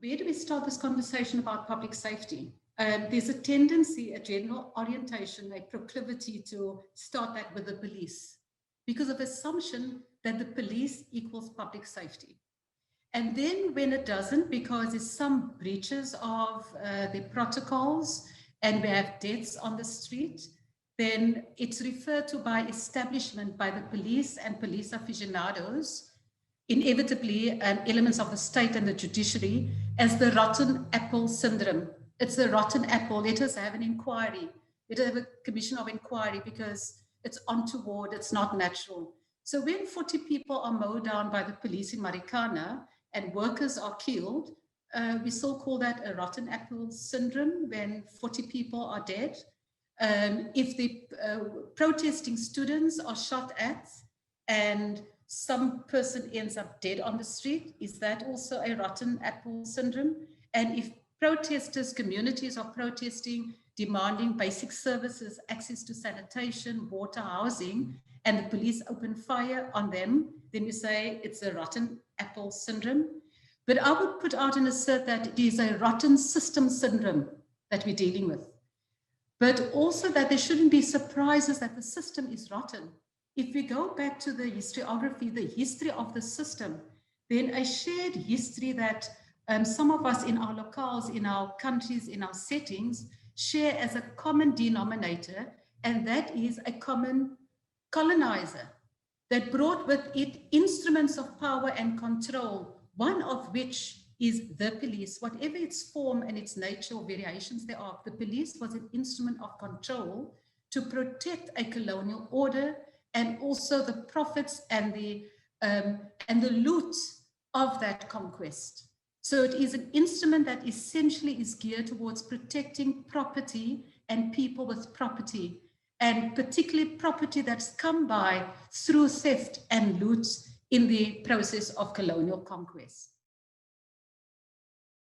where do we start this conversation about public safety? There's a tendency, a general orientation, a proclivity to start that with the police because of assumption that the police equals public safety. And then when it doesn't, because there's some breaches of the protocols and we have deaths on the street, then it's referred to by establishment by the police and police aficionados, inevitably elements of the state and the judiciary, as the rotten apple syndrome. It's the rotten apple. Let us have an inquiry. Let us have a commission of inquiry because it's untoward, it's not natural. So when 40 people are mowed down by the police in Marikana and workers are killed, we still call that a rotten apple syndrome when 40 people are dead. If the protesting students are shot at and some person ends up dead on the street, is that also a rotten apple syndrome? And if protesters, communities are protesting, demanding basic services, access to sanitation, water, housing, and the police open fire on them, then we say it's a rotten apple syndrome. But I would put out and assert that it is a rotten system syndrome that we're dealing with. But also that there shouldn't be surprises that the system is rotten. If we go back to the historiography, the history of the system, then a shared history that some of us in our locales, in our countries, in our settings, share as a common denominator, and that is a common colonizer that brought with it instruments of power and control, one of which is the police, whatever its form and its nature or variations thereof. The police was an instrument of control to protect a colonial order and also the profits and the loot of that conquest. So it is an instrument that essentially is geared towards protecting property and people with property, and particularly property that's come by through theft and loot in the process of colonial conquest.